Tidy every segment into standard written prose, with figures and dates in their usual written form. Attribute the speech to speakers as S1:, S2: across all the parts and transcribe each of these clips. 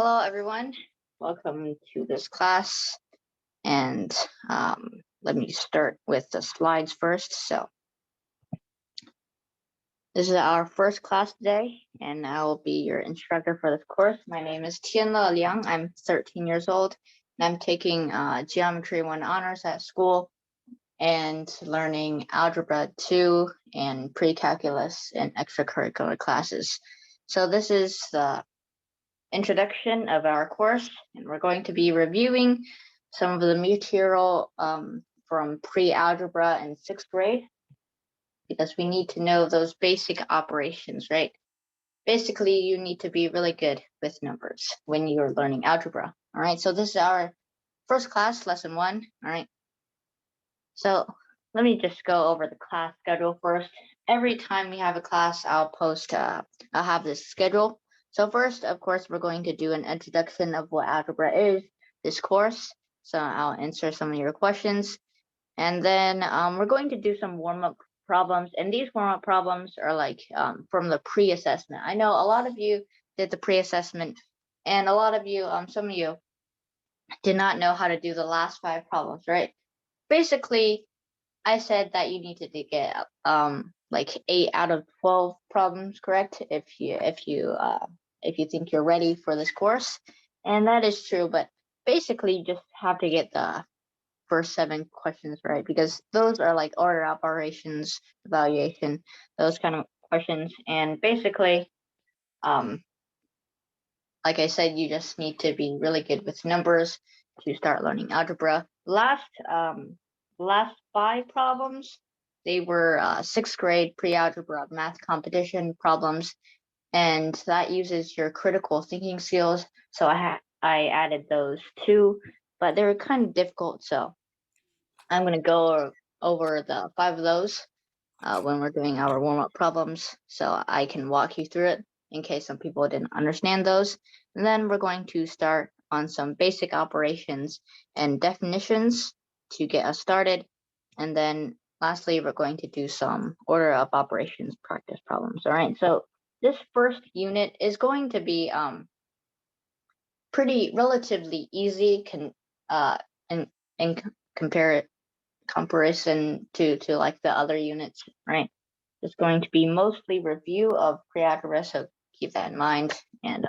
S1: Hello, everyone. Welcome to this class. And let me start with the slides first. So this is our first class today, and I will be your instructor for this course. My name is Tianle Liang. I'm 13 years old, and I'm taking Geometry 1 honors at school and learning Algebra 2 and pre-calculus and extracurricular classes. So this is the introduction of our course, and we're going to be reviewing some of the material from pre-algebra in 6th grade, because we need to know those basic operations, right? Basically, you need to be really good with numbers when you're learning algebra. All right, so this is our first class, lesson 1. All right, so let me just go over the class schedule first. Every time we have a class, I'll have this schedule. So first, of course, we're going to do an introduction of what algebra is, this course. So I'll answer some of your questions. And then we're going to do some warm-up problems. And these warm-up problems are like from the pre-assessment. I know a lot of you did the pre-assessment, and a lot of you, some of you did not know how to do the last 5 problems, right? Basically, I said that you needed to get like 8 out of 12 problems correct if you think you're ready for this course, and that is true. But basically, you just have to get the first 7 questions right, because those are like order operations, evaluation, those kind of questions. And basically, like I said, you just need to be really good with numbers to start learning algebra. Last 5 problems, they were 6th grade pre-algebra math competition problems, and that uses your critical thinking skills. So I added those too, but they were kind of difficult. So I'm going to go over the 5 of those when we're doing our warm-up problems, so I can walk you through it in case some people didn't understand those. And then we're going to start on some basic operations and definitions to get us started. And then lastly, we're going to do some order of operations practice problems. All right, so this first unit is going to be pretty relatively easy in comparison to like the other units, right? It's going to be mostly review of pre-algebra, so keep that in mind. And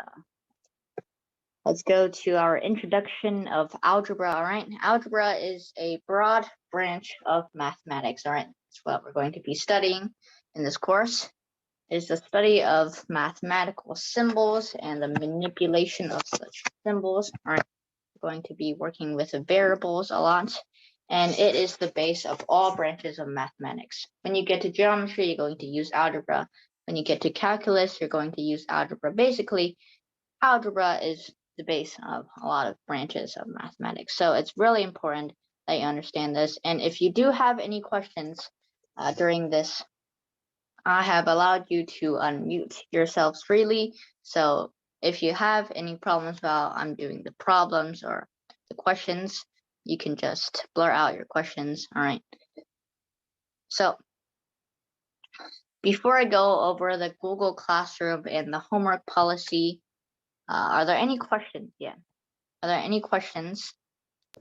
S1: let's go to our introduction of algebra. All right, algebra is a broad branch of mathematics. All right, that's what we're going to be studying in this course. Is the study of mathematical symbols and the manipulation of such symbols. All right, we're going to be working with the variables a lot, and it is the base of all branches of mathematics. When you get to geometry, you're going to use algebra. When you get to calculus, you're going to use algebra. Basically, algebra is the base of a lot of branches of mathematics. So it's really important that you understand this. And if you do have any questions during this, I have allowed you to unmute yourselves freely. So if you have any problems while I'm doing the problems or the questions, you can just blur out your questions. All right. So before I go over the Google Classroom and the homework policy, are there any questions yet? Are there any questions?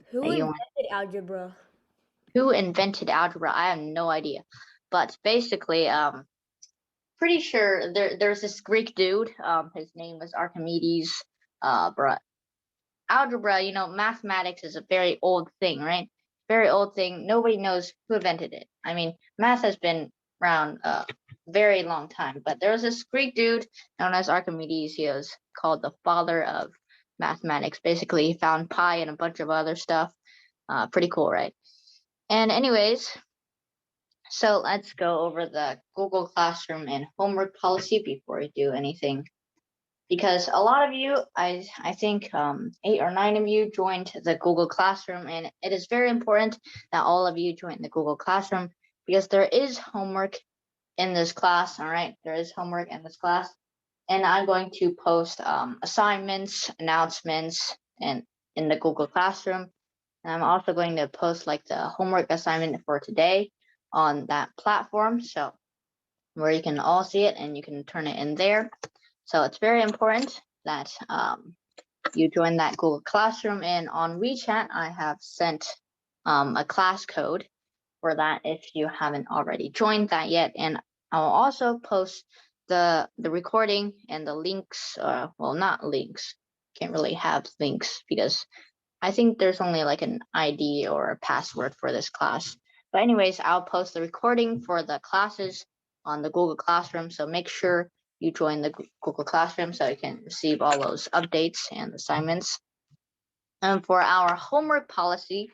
S2: Who invented algebra?
S1: Who invented algebra? I have no idea. But basically, pretty sure there's this Greek dude. His name was Archimedes. But algebra, mathematics is a very old thing, right? Very old thing. Nobody knows who invented it. I mean, math has been around a very long time, but there was this Greek dude known as Archimedes. He was called the father of mathematics. Basically, he found pi and a bunch of other stuff. Pretty cool, right? And anyways, so let's go over the Google Classroom and homework policy before we do anything. Because a lot of you, I think 8 or 9 of you joined the Google Classroom, and it is very important that all of you join the Google Classroom, because there is homework in this class. All right, there is homework in this class, and I'm going to post assignments, announcements, and in the Google Classroom. And I'm also going to post like the homework assignment for today on that platform, so where you can all see it and you can turn it in there. So it's very important that you join that Google Classroom, and on WeChat, I have sent a class code for that if you haven't already joined that yet. And I'll also post the recording and the links, well, not links, can't really have links because I think there's only like an ID or a password for this class. But anyways, I'll post the recording for the classes on the Google Classroom. So make sure you join the Google Classroom so you can receive all those updates and assignments. And for our homework policy,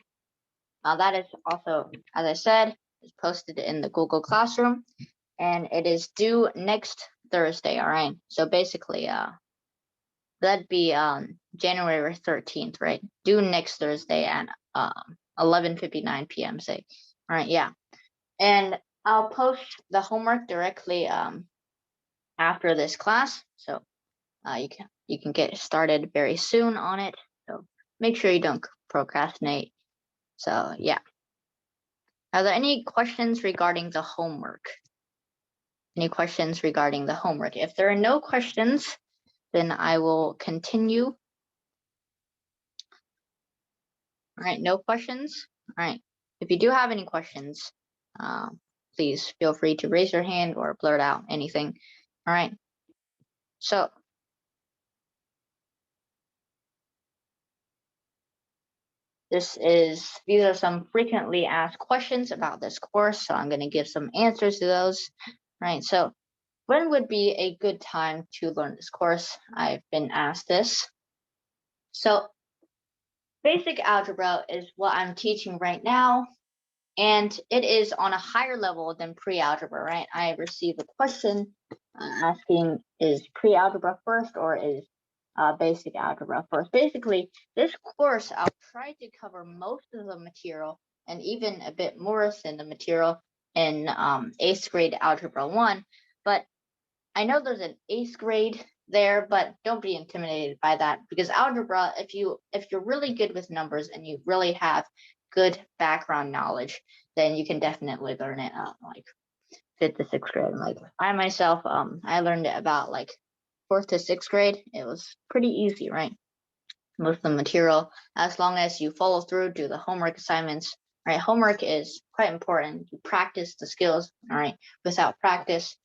S1: that is also, as I said, is posted in the Google Classroom, and it is due next Thursday. All right. So basically, that'd be January 13th, right? Due next Thursday at 11:59 p.m. Say, all right, yeah. And I'll post the homework directly after this class, so you can get started very soon on it. So make sure you don't procrastinate. So yeah. Are there any questions regarding the homework? Any questions regarding the homework? If there are no questions, then I will continue. All right, no questions? All right. If you do have any questions, please feel free to raise your hand or blurt out anything. All right. So these are some frequently asked questions about this course. So I'm going to give some answers to those. All right. So when would be a good time to learn this course? I've been asked this. So basic algebra is what I'm teaching right now, and it is on a higher level than pre-algebra, right? I received a question asking, is pre-algebra first or is basic algebra first? Basically, this course, I'll try to cover most of the material and even a bit more than the material in 8th grade Algebra 1, but I know there's an 8th grade there, but don't be intimidated by that, because algebra, if you're really good with numbers and you really have good background knowledge, then you can definitely learn it like 5th to 6th grade. Like I myself, I learned it about like 4th to 6th grade. It was pretty easy, right? Most of the material, as long as you follow through, do the homework assignments, right? Homework is quite important. You practice the skills, all right? Without practice,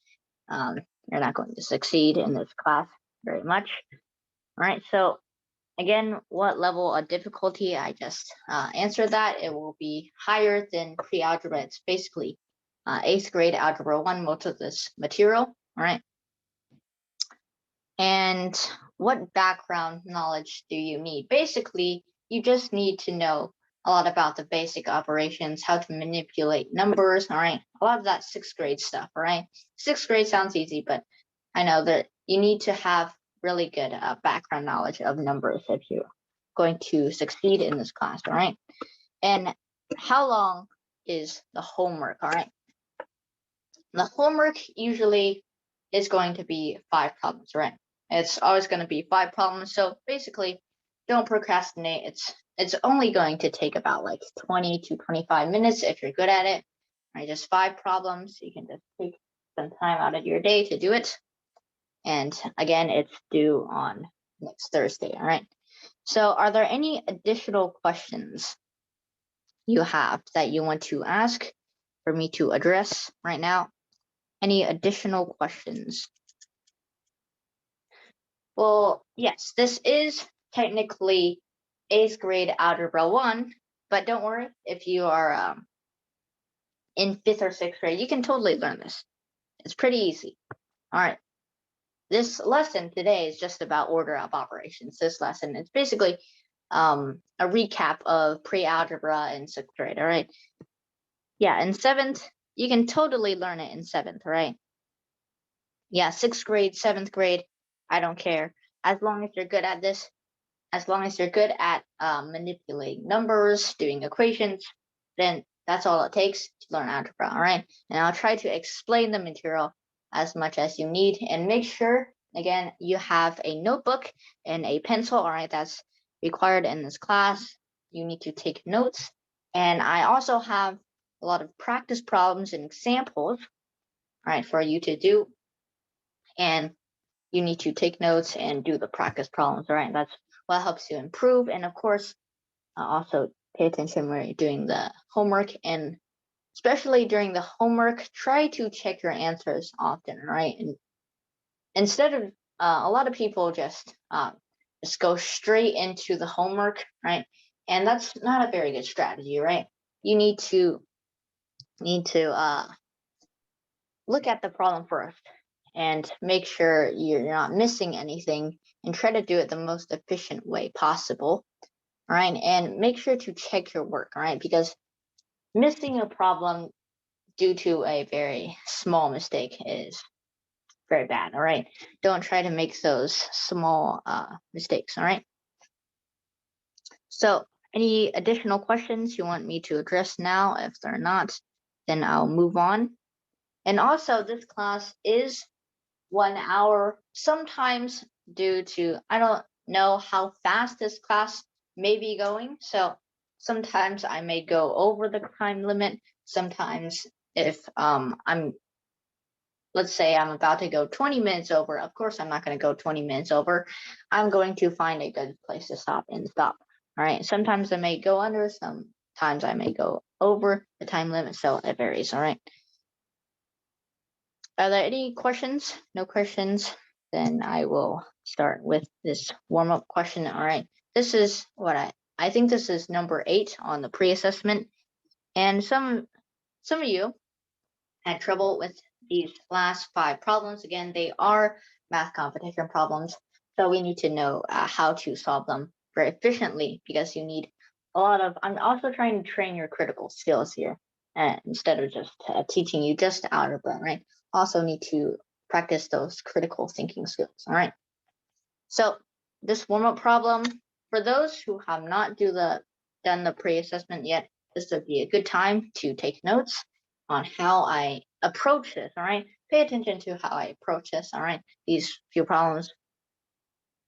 S1: you're not going to succeed in this class very much. All right, so again, what level of difficulty? I just answered that. It will be higher than pre-algebra. It's basically 8th grade Algebra 1, most of this material. All right. And what background knowledge do you need? Basically, you just need to know a lot about the basic operations, how to manipulate numbers. All right. A lot of that 6th grade stuff. All right. 6th grade sounds easy, but I know that you need to have really good background knowledge of numbers if you're going to succeed in this class. All right. And how long is the homework? All right. The homework usually is going to be 5 problems, right? It's always going to be 5 problems. So basically, don't procrastinate. It's only going to take about like 20 to 25 minutes if you're good at it. Right, just 5 problems. You can just take some time out of your day to do it. And again, it's due on next Thursday. All right. So are there any additional questions you have that you want to ask for me to address right now? Any additional questions? Well, yes, this is technically 8th grade Algebra 1, but don't worry, if you are in 5th or 6th grade, you can totally learn this. It's pretty easy. All right. This lesson today is just about order of operations. This lesson, it's basically a recap of pre-algebra in 6th grade, all right? Yeah, in 7th, you can totally learn it in 7th, right? Yeah, 6th grade, 7th grade, I don't care. As long as you're good at this, as long as you're good at manipulating numbers, doing equations, then that's all it takes to learn algebra, all right? And I'll try to explain the material as much as you need, and make sure, again, you have a notebook and a pencil, all right? That's required in this class. You need to take notes. And I also have a lot of practice problems and examples, all right, for you to do. And you need to take notes and do the practice problems, all right? That's what helps you improve, and of course, also pay attention when you're doing the homework, and especially during the homework, try to check your answers often, right? And instead of a lot of people just go straight into the homework, right? And that's not a very good strategy, right? You need to look at the problem first and make sure you're not missing anything, and try to do it the most efficient way possible, right? And make sure to check your work, right? Because missing a problem due to a very small mistake is very bad, all right? Don't try to make those small mistakes, all right? So, any additional questions you want me to address now? If they're not, then I'll move on. And also, this class is 1 hour, sometimes due to, I don't know how fast this class may be going. So sometimes I may go over the time limit. Sometimes if let's say I'm about to go 20 minutes over, of course I'm not going to go 20 minutes over. I'm going to find a good place to stop and stop. All right. Sometimes I may go under, sometimes I may go over the time limit. So it varies. All right. Are there any questions? No questions? Then I will start with this warm-up question. All right. This is what I think this is number 8 on the pre-assessment. And some of you had trouble with these last 5 problems. Again, they are math competition problems. So we need to know how to solve them very efficiently, because you need a lot of, I'm also trying to train your critical skills here, instead of just teaching you just algebra, right? Also need to practice those critical thinking skills, all right? So this warm-up problem, for those who have not done the pre-assessment yet, this would be a good time to take notes on how I approach this, all right? Pay attention to how I approach this, all right? These few problems,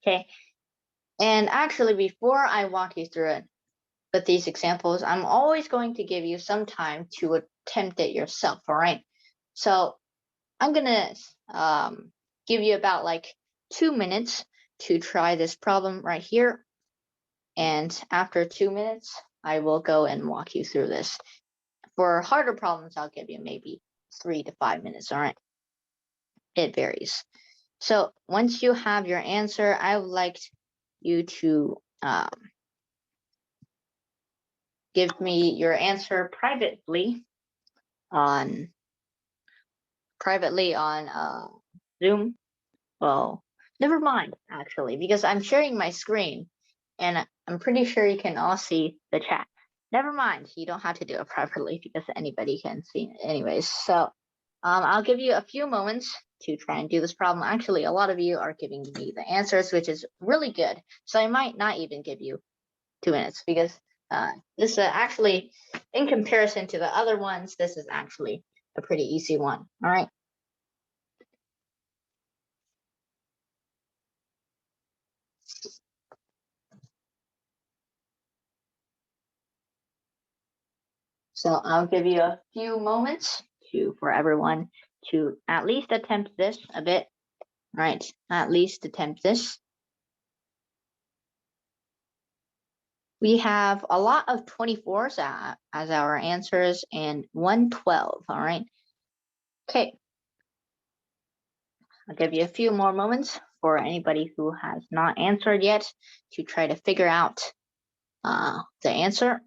S1: okay? And actually, before I walk you through it with these examples, I'm always going to give you some time to attempt it yourself, all right? So I'm gonna give you about like 2 minutes to try this problem right here. And after 2 minutes, I will go and walk you through this. For harder problems, I'll give you maybe 3 to 5 minutes, all right? It varies. So once you have your answer, I would like you to give me your answer on on Zoom. Well, never mind, actually, because I'm sharing my screen and I'm pretty sure you can all see the chat. Never mind, you don't have to do it privately because anybody can see it anyways. So I'll give you a few moments to try and do this problem. Actually, a lot of you are giving me the answers, which is really good. So I might not even give you 2 minutes, because this is actually, in comparison to the other ones, this is actually a pretty easy one. All right. So I'll give you a few moments for everyone to at least attempt this a bit, right? At least attempt this. We have a lot of 24s as our answers and 112, all right? Okay, I'll give you a few more moments for anybody who has not answered yet to try to figure out the answer.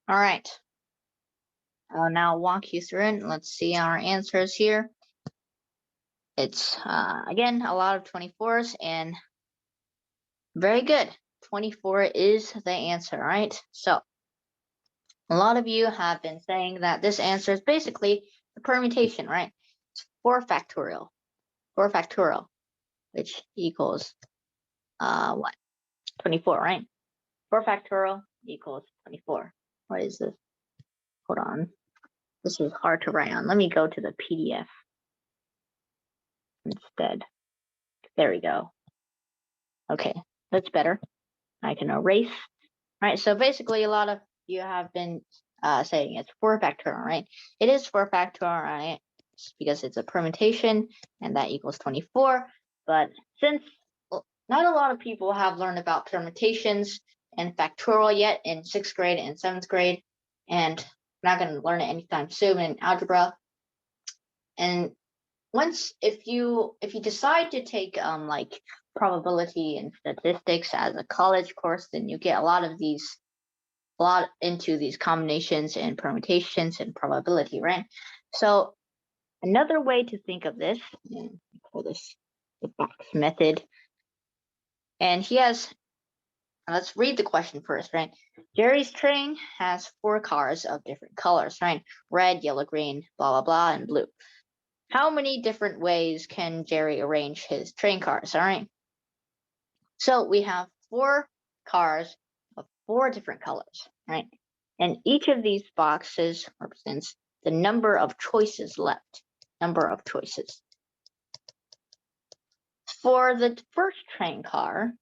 S1: All right. I'll now walk you through it. Let's see our answers here. It's again a lot of 24s, and very good. 24 is the answer, right? So a lot of you have been saying that this answer is basically the permutation, right? It's 4 factorial. 4 factorial, which equals what? 24, right? 4 factorial equals 24. What is this? Hold on. This is hard to write on. Let me go to the PDF instead. There we go. Okay, that's better. I can erase. All right, so basically a lot of you have been saying it's 4 factorial, right? It is 4 factorial, right? Because it's a permutation and that equals 24. But since not a lot of people have learned about permutations and factorial yet in 6th grade and 7th grade, and not going to learn it anytime soon in algebra. And once if you decide to take like probability and statistics as a college course, then you get a lot into these combinations and permutations and probability, right? So another way to think of this, and we call this the box method. And let's read the question first, right? Jerry's train has 4 cars of different colors, right? Red, yellow, green, blah, blah, blah, and blue. How many different ways can Jerry arrange his train cars, all right? So we have 4 cars of 4 different colors, right? And each of these boxes represents the number of choices left, number of choices. For the first train car,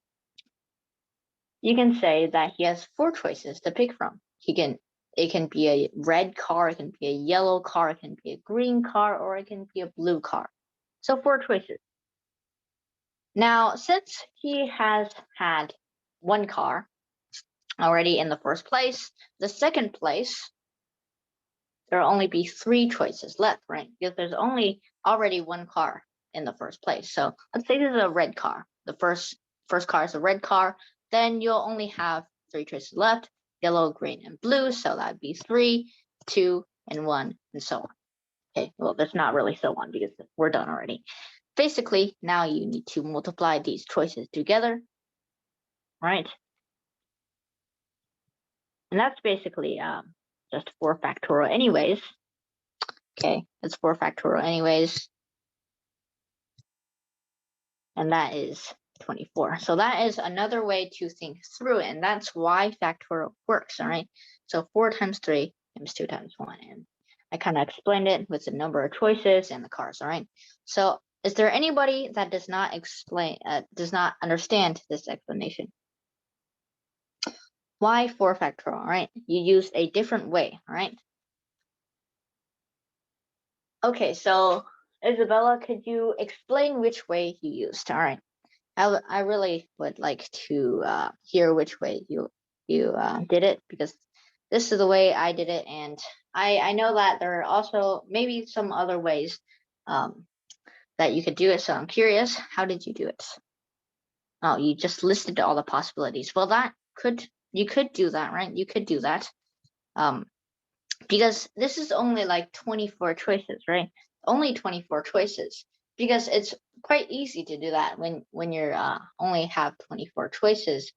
S1: you can say that he has 4 choices to pick from. It can be a red car, it can be a yellow car, it can be a green car, or it can be a blue car. So 4 choices. Now, since he has had 1 car already in the first place, the second place, there will only be 3 choices left, right? Because there's only already 1 car in the first place. So let's say this is a red car. The first car is a red car. Then you'll only have 3 choices left, yellow, green, and blue. So that'd be 3, 2, and 1, and so on. Okay, well, that's not really so on because we're done already. Basically, now you need to multiply these choices together, right? And that's basically just 4 factorial anyways. Okay, it's 4 factorial anyways. And that is 24. So that is another way to think through it. And that's why factorial works, all right? So 4 times 3 times 2 times 1. And I kind of explained it with the number of choices and the cars, all right? So is there anybody that does not understand this explanation? Why 4 factorial, all right? You use a different way, all right? Okay, so Isabella, could you explain which way you used? All right. I really would like to hear which way you did it, because this is the way I did it, and I know that there are also maybe some other ways that you could do it. So I'm curious, how did you do it? Oh, you just listed all the possibilities. Well, you could do that, right? You could do that. Because this is only like 24 choices, right? Only 24 choices, because it's quite easy to do that when you're only have 24 choices.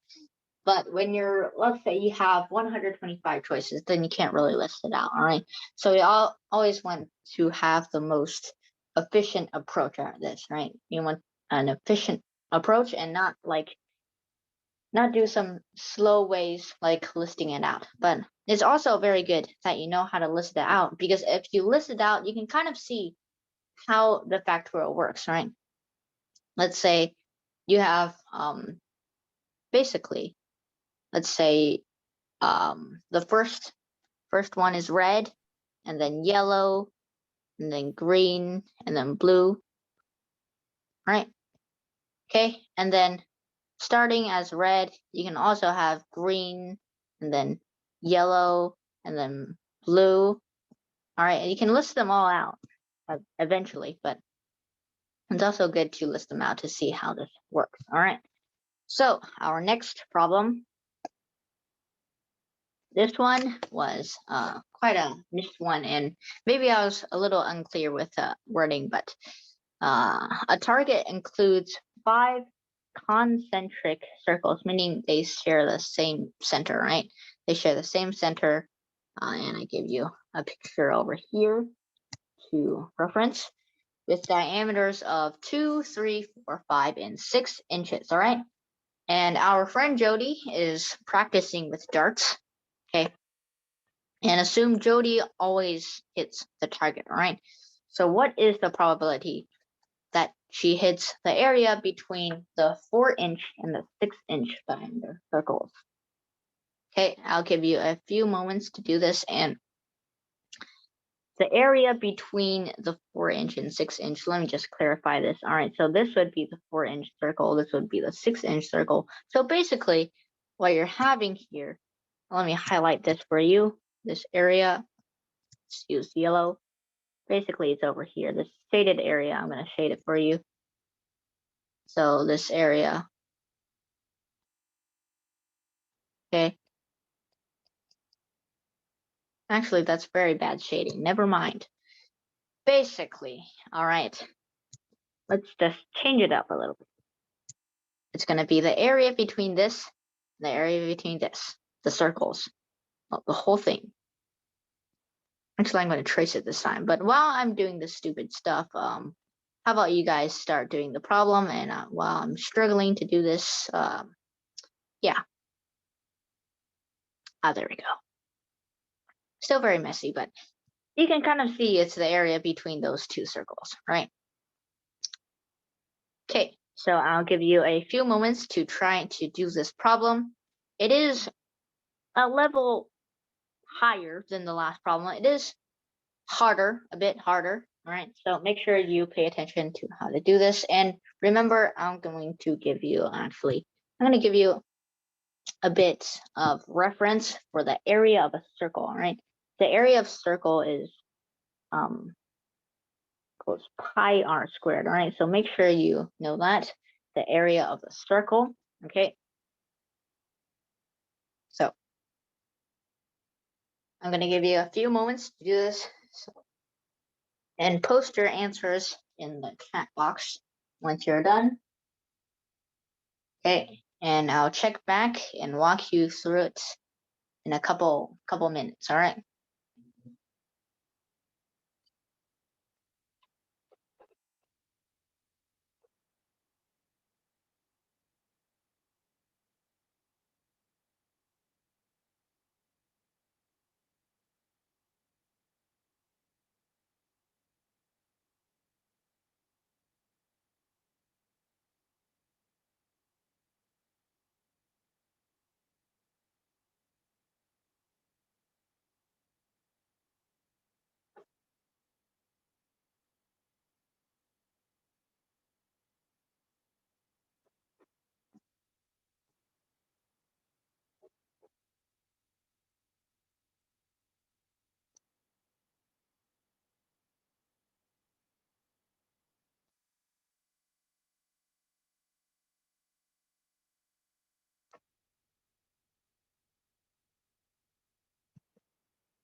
S1: But when let's say you have 125 choices, then you can't really list it out, all right? So you always want to have the most efficient approach at this, right? You want an efficient approach and not do some slow ways like listing it out. But it's also very good that you know how to list it out, because if you list it out, you can kind of see how the factorial works, right? Let's say you have basically, let's say the first one is red, and then yellow, and then green, and then blue, right? Okay, and then starting as red, you can also have green, and then yellow, and then blue. All right, and you can list them all out eventually, but it's also good to list them out to see how this works. All right, so our next problem This one was quite a missed one, and maybe I was a little unclear with wording, but a target includes 5 concentric circles, meaning they share the same center, right? They share the same center, and I give you a picture over here to reference with diameters of 2, 3, 4, 5, and 6 inches, all right? And our friend Jody is practicing with darts, okay? And assume Jody always hits the target, all right? So what is the probability that she hits the area between the 4-inch and the 6-inch diameter circles? Okay, I'll give you a few moments to do this. And the area between the 4-inch and 6-inch, let me just clarify this. All right, so this would be the 4-inch circle. This would be the 6-inch circle. So basically what you're having here, let me highlight this for you. This area, let's use yellow. Basically it's over here, this shaded area. I'm going to shade it for you. So this area, okay. Actually, that's very bad shading. Never mind. Basically, all right, let's just change it up a little bit. It's going to be the area between this, the area between this, the circles, the whole thing. Actually, I'm going to trace it this time. But while I'm doing this stupid stuff, how about you guys start doing the problem? And while I'm struggling to do this, yeah. There we go. Still very messy, but you can kind of see it's the area between those two circles, right? Okay, so I'll give you a few moments to try to do this problem. It is a level higher than the last problem. It is harder, a bit harder, all right? So make sure you pay attention to how to do this. And remember, I'm going to give you a bit of reference for the area of a circle, all right? The area of circle is equals pi r squared, all right? So make sure you know that, the area of a circle, okay? So I'm going to give you a few moments to do this. And post your answers in the chat box once you're done. Okay, and I'll check back and walk you through it in a couple minutes, all right?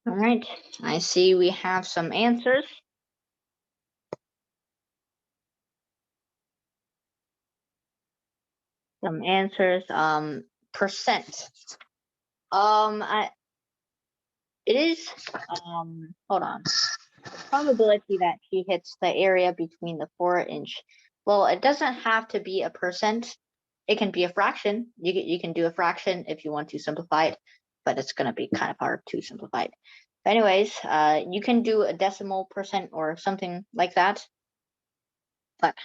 S1: All right, I see we have some answers. Some answers, percent. It is, hold on. Probability that she hits the area between the 4-inch. Well, it doesn't have to be a percent. It can be a fraction. You can do a fraction if you want to simplify it, but it's going to be kind of hard to simplify it. But anyways, you can do a decimal percent or something like that. But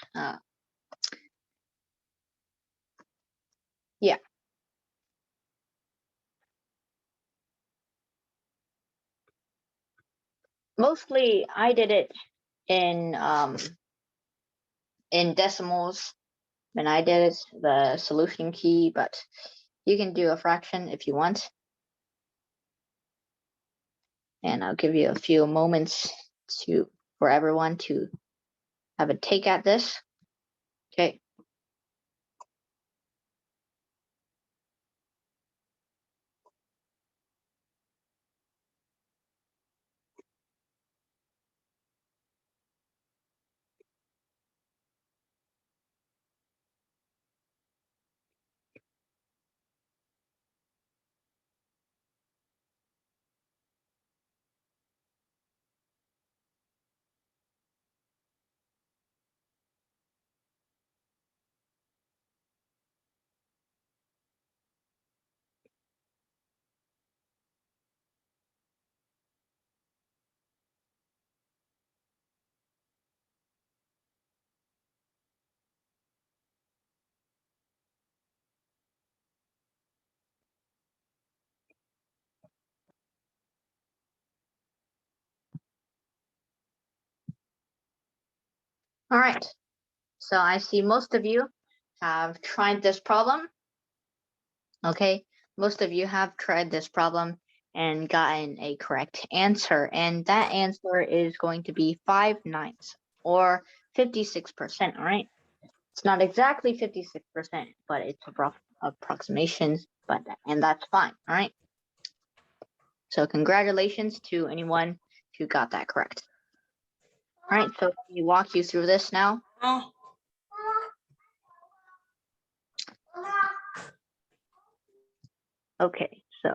S1: yeah. Mostly I did it in decimals when I did it, the solution key, but you can do a fraction if you want. And I'll give you a few moments for everyone to have a take at this. Okay. All right, so I see most of you have tried this problem. Okay, most of you have tried this problem and gotten a correct answer, and that answer is going to be 5/9 or 56%. All right, it's not exactly 56%, but it's a rough approximation, and that's fine. All right, so congratulations to anyone who got that correct. All right, so let me walk you through this now. Okay, so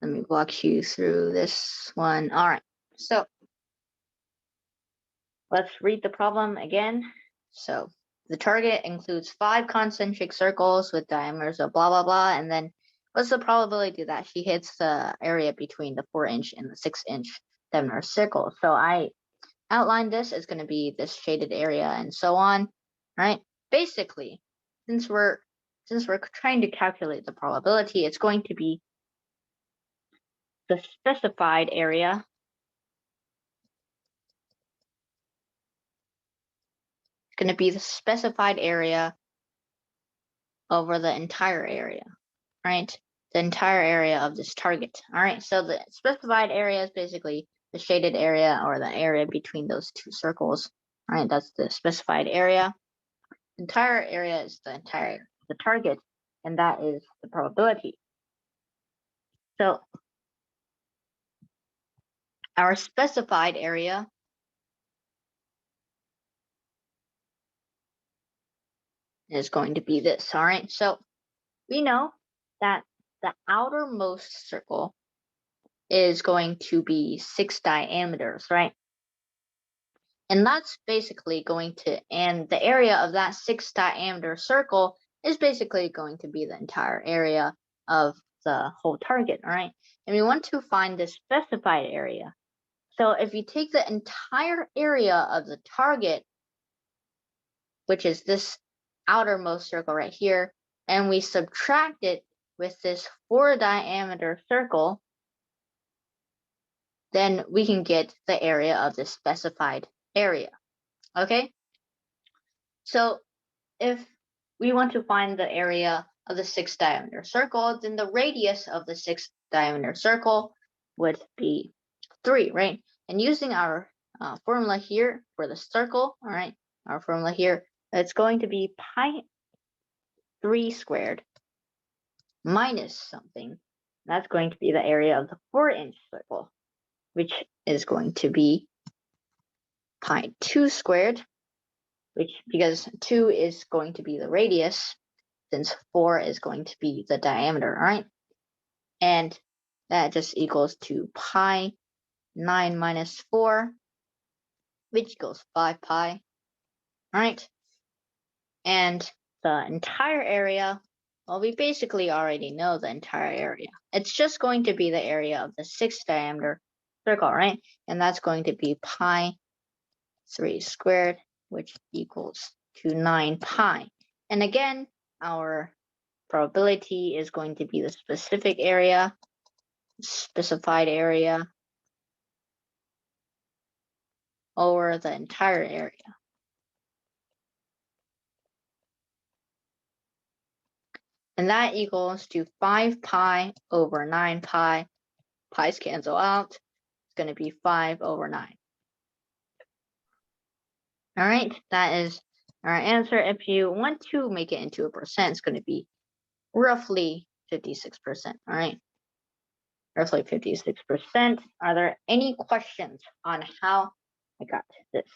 S1: let me walk you through this one. All right, so let's read the problem again. So the target includes 5 concentric circles with diameters of blah, blah, blah. And then what's the probability that she hits the area between the 4-inch and the 6-inch diameter circle? So I outlined this as going to be this shaded area and so on, right? Basically, since we're trying to calculate the probability, it's going to be the specified area going to be the specified area over the entire area, right? The entire area of this target. All right, so the specified area is basically the shaded area or the area between those two circles. All right, that's the specified area. Entire area is the target, and that is the probability. So our specified area is going to be this. All right, so we know that the outermost circle is going to be 6 diameters, right? And that's basically going to, and the area of that 6 diameter circle is basically going to be the entire area of the whole target, all right? And we want to find the specified area. So if you take the entire area of the target, which is this outermost circle right here, and we subtract it with this 4 diameter circle, then we can get the area of the specified area. Okay, so if we want to find the area of the 6 diameter circle, then the radius of the 6 diameter circle would be 3, right? And using our formula here for the circle, all right, our formula here, it's going to be pi 3 squared minus something. That's going to be the area of the 4-inch circle, which is going to be pi 2 squared, which because 2 is going to be the radius, since 4 is going to be the diameter, all right? And that just equals to pi 9 minus 4, which equals 5 pi, all right? And the entire area, well, we basically already know the entire area. It's just going to be the area of the 6 diameter circle, right? And that's going to be pi 3 squared, which equals to 9 pi. And again, our probability is going to be the specific area, specified area over the entire area. And that equals to 5 pi over 9 pi. Pi's cancel out. It's going to be 5 over 9. All right, that is our answer. If you want to make it into a percent, it's going to be roughly 56%. All right, roughly 56%. Are there any questions on how I got this?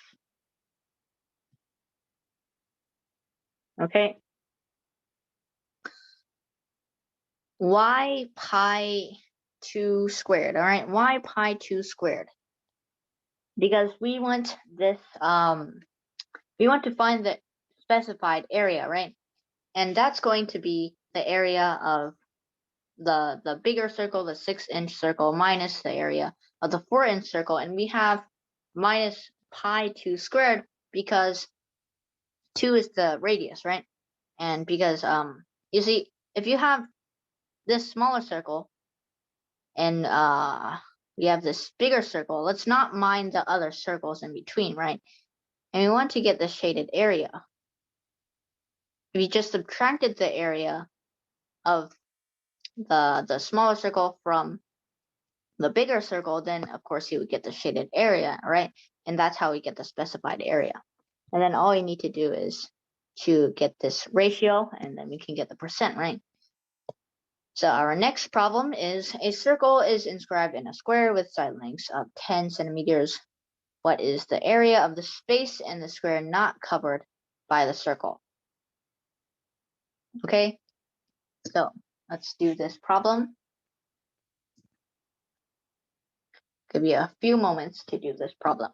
S1: Okay. Why pi 2 squared? All right, why pi 2 squared? Because we want this, we want to find the specified area, right? And that's going to be the area of the bigger circle, the 6-inch circle, minus the area of the 4-inch circle. And we have minus pi 2 squared because 2 is the radius, right? And because, you see, if you have this smaller circle and we have this bigger circle, let's not mind the other circles in between, right? and we want to get the shaded area. If you just subtracted the area of the smaller circle from the bigger circle, then of course you would get the shaded area, right? And that's how we get the specified area. And then all you need to do is to get this ratio, and then we can get the percent, right? So our next problem is a circle is inscribed in a square with side lengths of 10 centimeters. What is the area of the space in the square not covered by the circle? Okay, so let's do this problem. Give you a few moments to do this problem.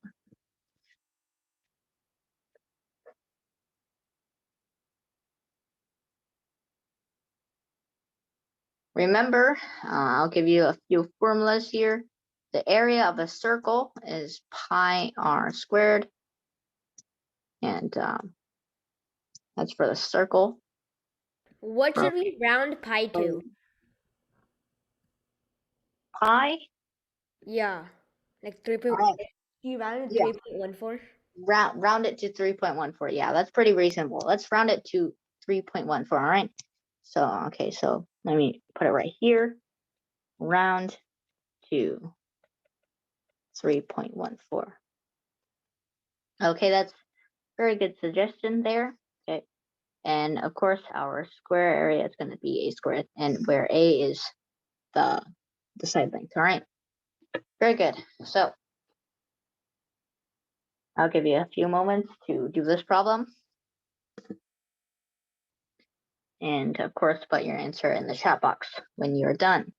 S1: Remember, I'll give you a few formulas here. The area of a circle is pi r squared, and that's for the circle.
S2: What
S1: For
S2: should we round pi to?
S1: pi,
S2: Yeah, like
S1: all right,
S2: you round it
S1: yeah,
S2: 3.14?
S1: round it to 3.14. Yeah, that's pretty reasonable. Let's round it to 3.14. All right. So okay, so let me put it right here. Round to 3.14. Okay, that's very good suggestion there. Okay. And of course, our square area is going to be a square, and where a is the side length. All right, very good. So I'll give you a few moments to do this problem, and of course, put your answer in the chat box when you're done.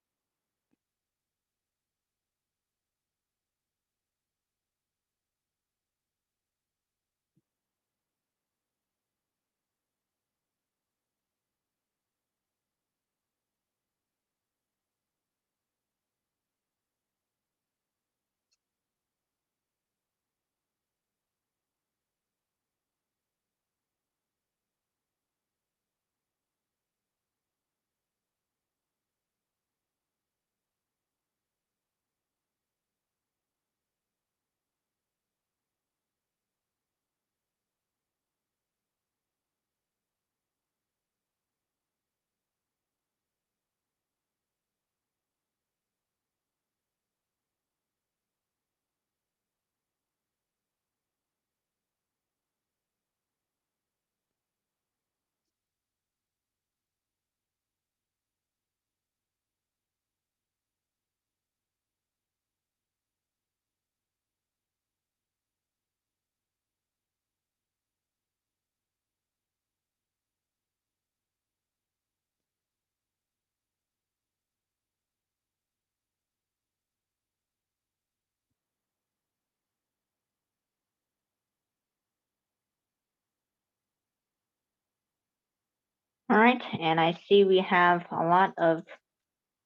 S1: All right, and I see we have a lot of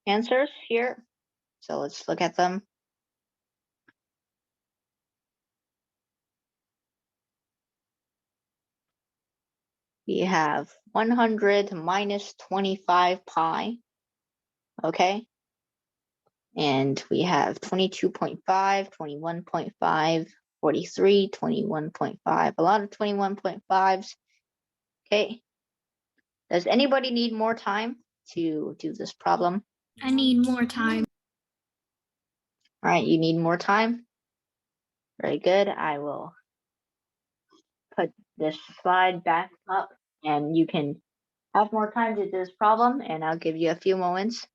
S1: answers here. So let's look at them. We have 100 minus 25 pi, okay? And we have 22.5, 21.5, 43, 21.5, a lot of 21.5s, okay? Does anybody need more time to do this problem?
S3: I need more time.
S1: All right, you need more time? Very good. I will put this slide back up, and you can have more time to do this problem, and I'll give you a few moments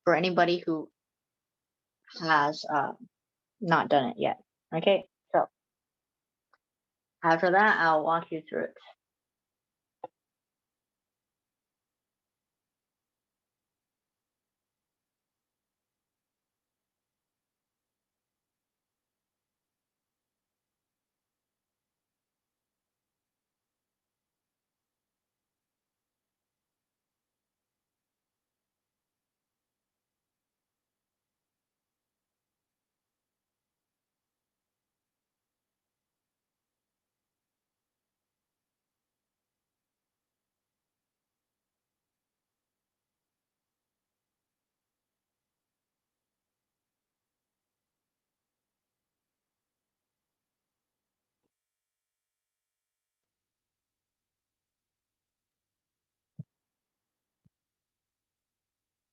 S1: for anybody who has not done it yet. Okay, so after that, I'll walk you through it.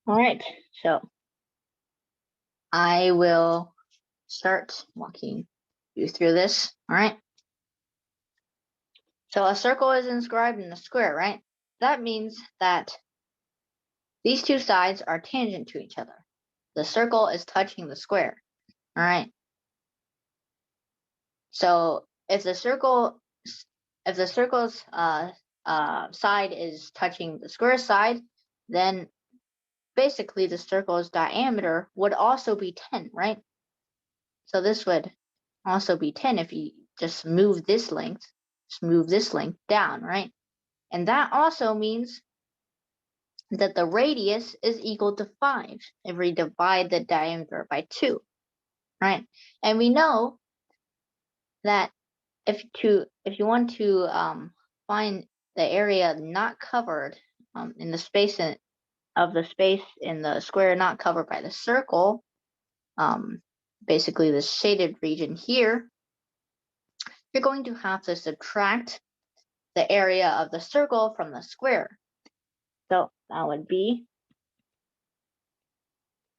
S1: All right, so I will start walking you through this. All right. So a circle is inscribed in a square, right? That means that these two sides are tangent to each other. The circle is touching the square. All right. So if the circle's side is touching the square side, then basically the circle's diameter would also be 10, right? So this would also be 10 if you just move this length, down, right? And that also means that the radius is equal to 5 if we divide the diameter by 2, right? And we know that if you want to find the area not covered in the space of the space in the square not covered by the circle, um, basically the shaded region here, you're going to have to subtract the area of the circle from the square. So that would be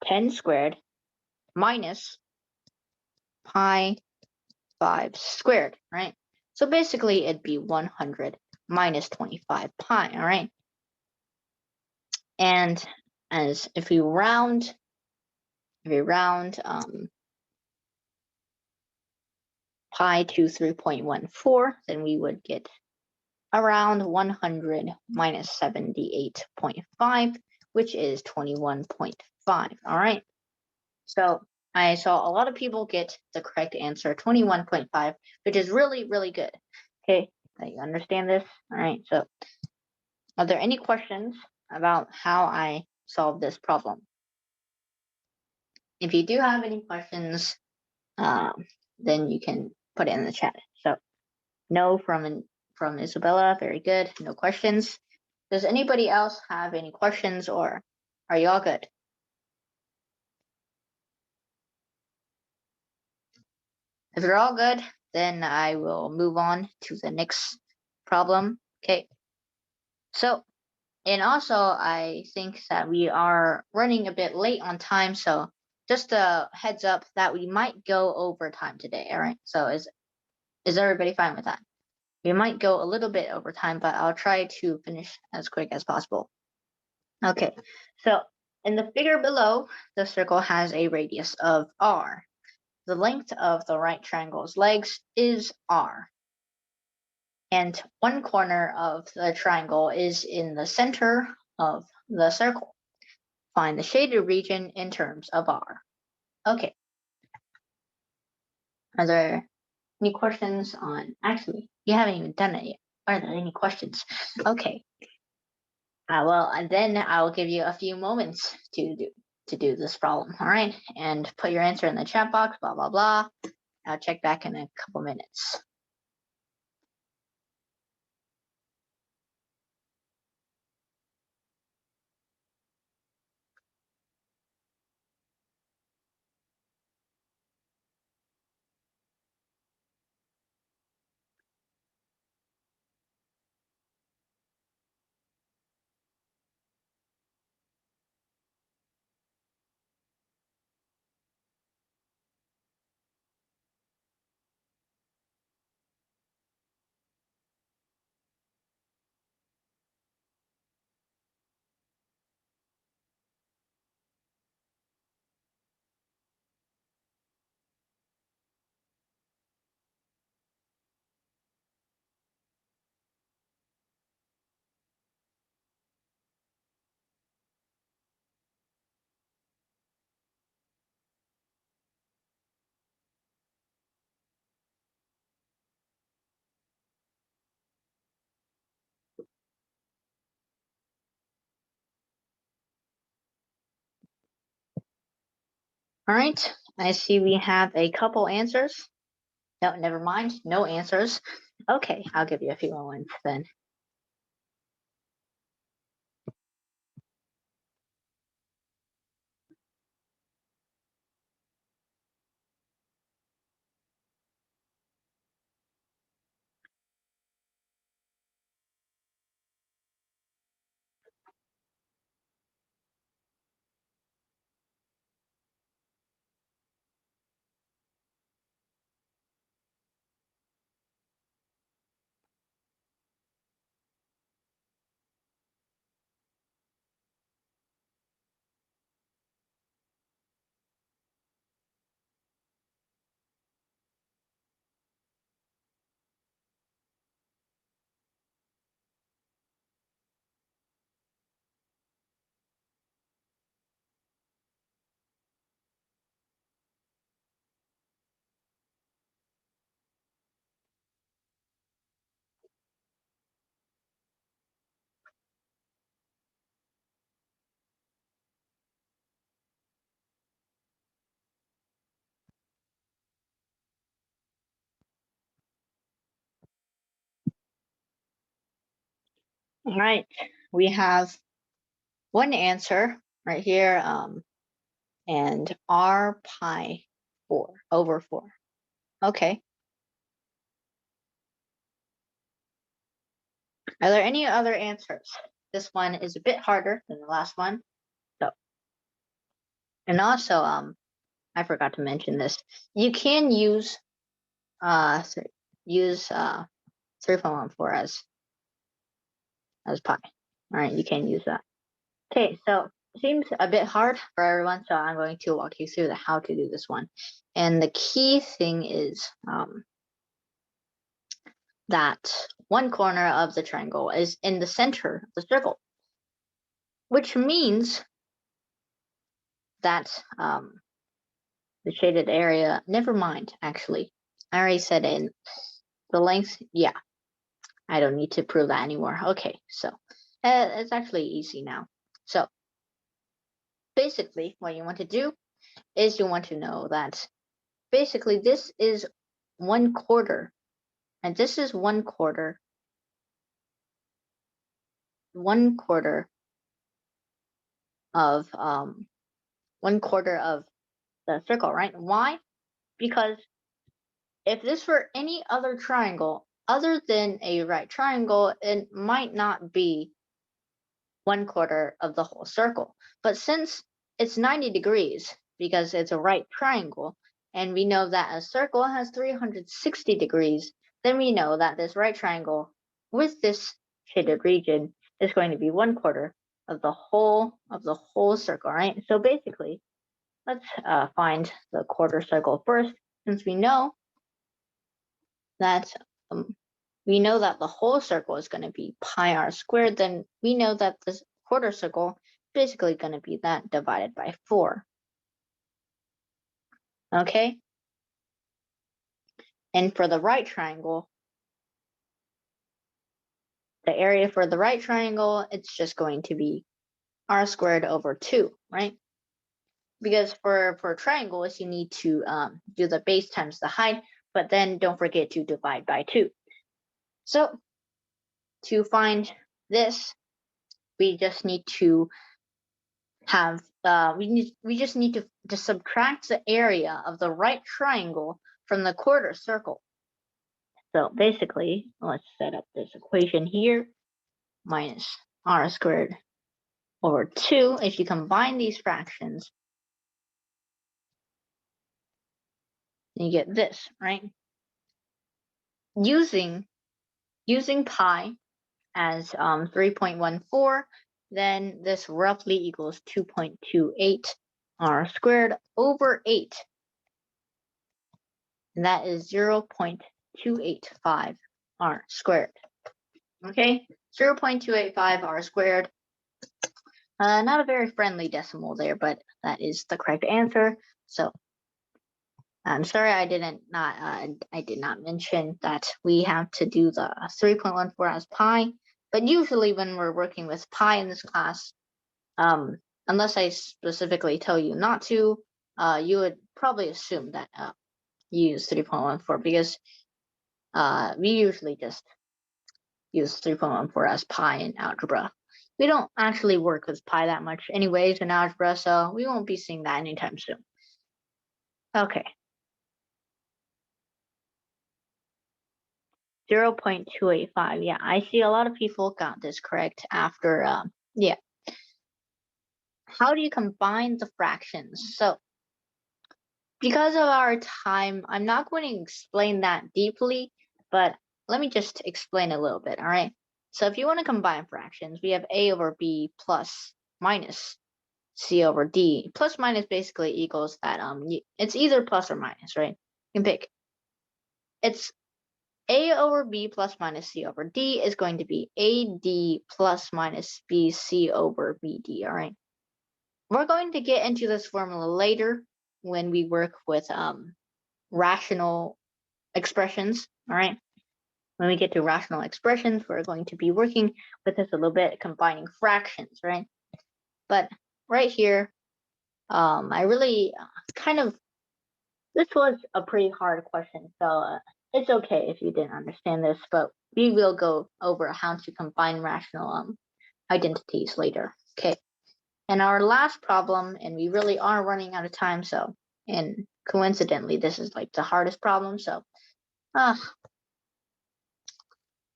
S1: 10 squared minus pi 5 squared, right? So basically it'd be 100 minus 25 pi, all right? And as if we round pi to 3.14, then we would get around 100 minus 78.5, which is 21.5, all right? So I saw a lot of people get the correct answer, 21.5, which is really, really good. Okay, you understand this? All right, so are there any questions about how I solved this problem? If you do have any questions, then you can put it in the chat. So no from Isabella, very good, no questions. Does anybody else have any questions or are you all good? If you're all good, then I will move on to the next problem. Okay. So, and also I think that we are running a bit late on time. So just a heads up that we might go over time today. All right. So is everybody fine with that? We might go a little bit over time, but I'll try to finish as quick as possible. Okay. So in the figure below, the circle has a radius of r. The length of the right triangle's legs is r. And one corner of the triangle is in the center of the circle. Find the shaded region in terms of r. Okay. Are there any questions on, actually, you haven't even done it yet. Are there any questions? Okay. Well, and then I'll give you a few moments to do this problem, all right? And put your answer in the chat box, blah, blah, blah. I'll check back in a couple minutes. All right, I see we have a couple answers. No, never mind, no answers. Okay, I'll give you a few moments then. All right, we have one answer right here, and r pi 4 over 4. Okay. Are there any other answers? This one is a bit harder than the last one. So, and also, I forgot to mention this. You can use use 3.14 as pi. All right, you can use that. Okay, so seems a bit hard for everyone, so I'm going to walk you through how to do this one. And the key thing is that one corner of the triangle is in the center of the circle, which means that the shaded area, never mind, actually. I already said in the length, yeah, I don't need to prove that anymore. Okay, so it's actually easy now. So basically, what you want to do is you want to know that basically this is 1/4, and this is 1/4, 1/4 of 1/4 of the circle, right? Why? Because if this were any other triangle other than a right triangle, it might not be 1/4 of the whole circle. But since it's 90 degrees because it's a right triangle, and we know that a circle has 360 degrees, then we know that this right triangle with this shaded region is going to be 1/4 of the whole circle, right? So basically, let's find the quarter circle first, since that um, we know that the whole circle is going to be pi r squared, then we know that this quarter circle is basically going to be that divided by 4. Okay? And for the right triangle, the area for the right triangle, it's just going to be r squared over 2, right? Because for triangles, you need to do the base times the height, but then don't forget to divide by 2. So to find this, we just need to have we just need to subtract the area of the right triangle from the quarter circle. So basically, let's set up this equation here, minus r squared over 2. If you combine these fractions, you get this, right? Using pi as 3.14, then this roughly equals 2.28 r squared over 8. And that is 0.285 r squared. Okay, 0.285 r squared. Not a very friendly decimal there, but that is the correct answer. So I'm sorry I did not mention that we have to do the 3.14 as pi. But usually when we're working with pi in this class, unless I specifically tell you not to, you would probably assume that you use 3.14 because we usually just use 3.14 as pi in algebra. We don't actually work with pi that much anyways in algebra, so we won't be seeing that anytime soon. Okay. 0.285. Yeah, I see a lot of people got this correct after, yeah. How do you combine the fractions? So because of our time, I'm not going to explain that deeply, but let me just explain a little bit, all right? So if you want to combine fractions, we have a over b plus minus c over d. Plus minus basically equals that it's either plus or minus, right? You can pick. It's a over b plus minus c over d is going to be ad plus minus bc over bd, all right? We're going to get into this formula later when we work with rational expressions, all right? When we get to rational expressions, we're going to be working with this a little bit, combining fractions, right? But right here, I really kind of, this was a pretty hard question. So it's okay if you didn't understand this, but we will go over how to combine rational identities later. Okay. And our last problem, and we really are running out of time, so, and coincidentally, this is like the hardest problem, so, oh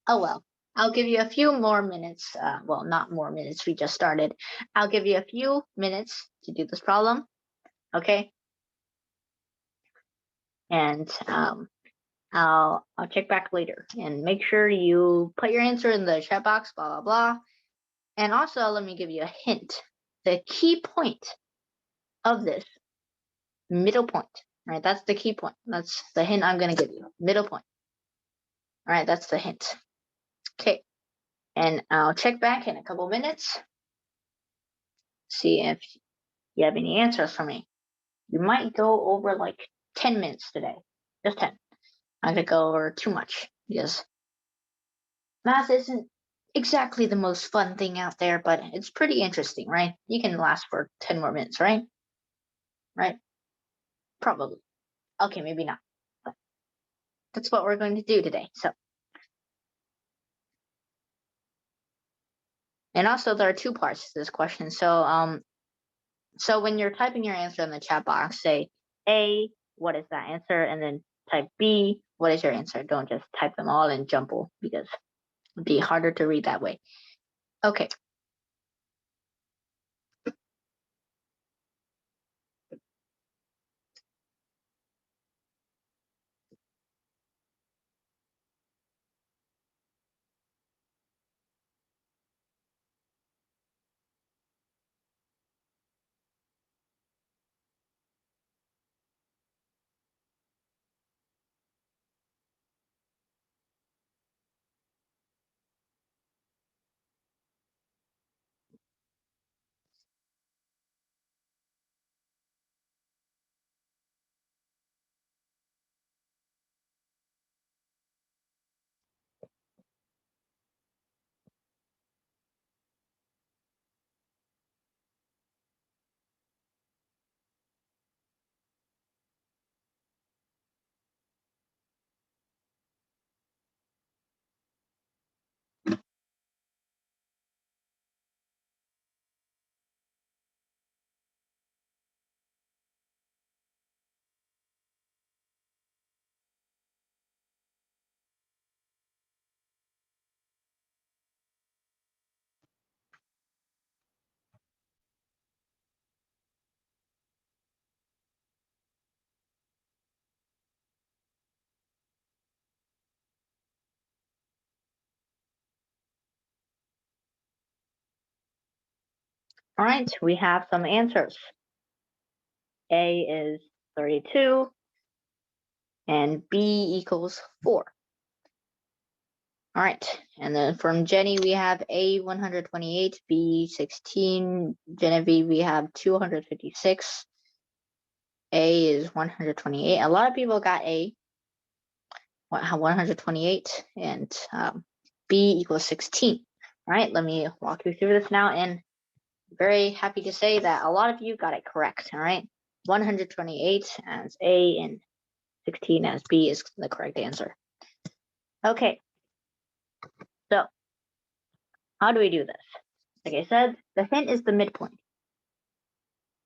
S1: well. I'll give you a few more minutes. Well, not more minutes, we just started. I'll give you a few minutes to do this problem, okay? And I'll check back later, and make sure you put your answer in the chat box, blah, blah, blah. And also, let me give you a hint. The key point of this, middle point, right? That's the key point. That's the hint I'm going to give you. Middle point. All right, that's the hint. Okay, and I'll check back in a couple minutes. See if you have any answers for me. You might go over like 10 minutes today. Just 10. I'm going to go over too much because math isn't exactly the most fun thing out there, but it's pretty interesting, right? You can last for 10 more minutes, right? Right? Probably. Okay, maybe not. But that's what we're going to do today. So, and also there are two parts to this question. So when you're typing your answer in the chat box, say A, what is that answer? And then type B, what is your answer? Don't just type them all in jumble because it'd be harder to read that way. Okay. All right, we have some answers. A is 32 and B equals 4. All right, and then from Jenny, we have A 128, B 16. Genevieve, we have 256. A is 128. A lot of people got A, 128, and B equals 16. All right, let me walk you through this now, and very happy to say that a lot of you got it correct. All right, 128 as A and 16 as B is the correct answer. Okay, so how do we do this? Like I said, the hint is the midpoint.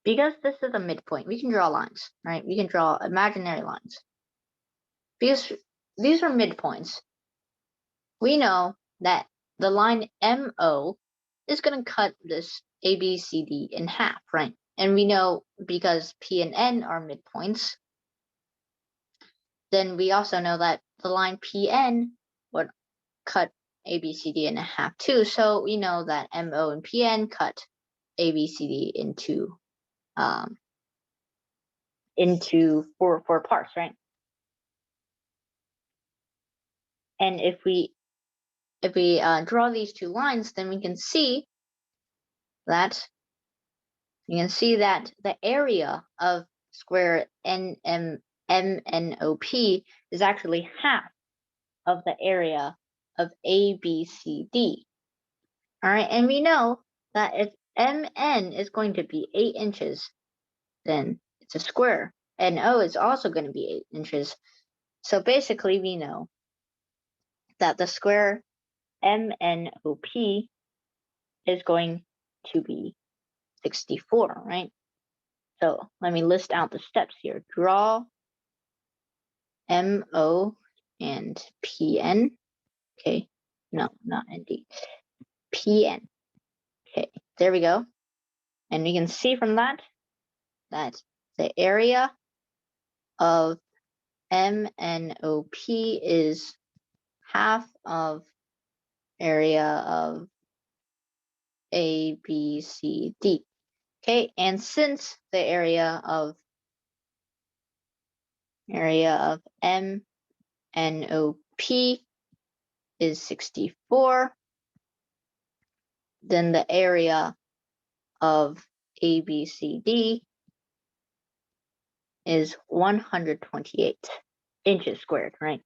S1: Because this is a midpoint, we can draw lines, right? We can draw imaginary lines. Because these are midpoints, we know that the line MO is going to cut this ABCD in half, right? And we know because P and N are midpoints, then we also know that the line PN would cut ABCD in half too. So we know that MO and PN cut ABCD into four parts, right? And if we draw these two lines, then we can see that the area of square MNOP is actually half of the area of ABCD. All right, and we know that if MN is going to be 8 inches, then it's a square. NO is also going to be 8 inches. So basically, we know that the square MNOP is going to be 64, right? So let me list out the steps here. Draw MO and PN. Okay, no, not ND. PN. Okay, there we go. And we can see from that the area of MNOP is half of area of ABCD. Okay, and since the area of MNOP is 64, then the area of ABCD is 128 inches squared, right?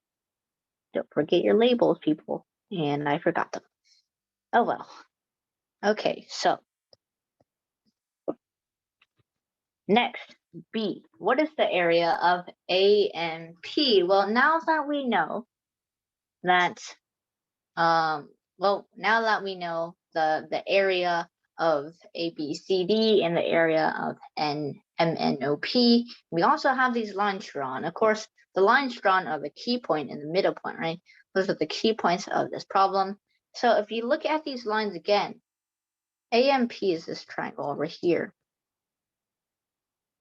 S1: Don't forget your labels, people. And I forgot them. Oh well. Okay, so next, B. What is the area of AMP? Well, now that we know that now that we know the area of ABCD and the area of MNOP, we also have these lines drawn. Of course, the lines drawn are the key point and the middle point, right? Those are the key points of this problem. So if you look at these lines again, AMP is this triangle over here.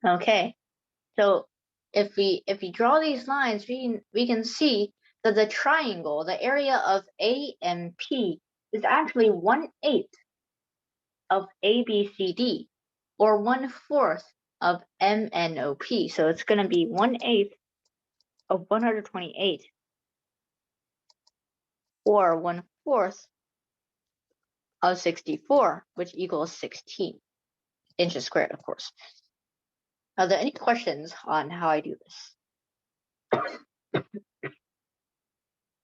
S1: Okay, so if we draw these lines, we can see that the triangle, the area of AMP, is actually 1/8 of ABCD, or 1/4 of MNOP. So it's going to be 1/8 of 128, or 1/4 of 64, which equals 16 inches squared, of course. Are there any questions on how I do this?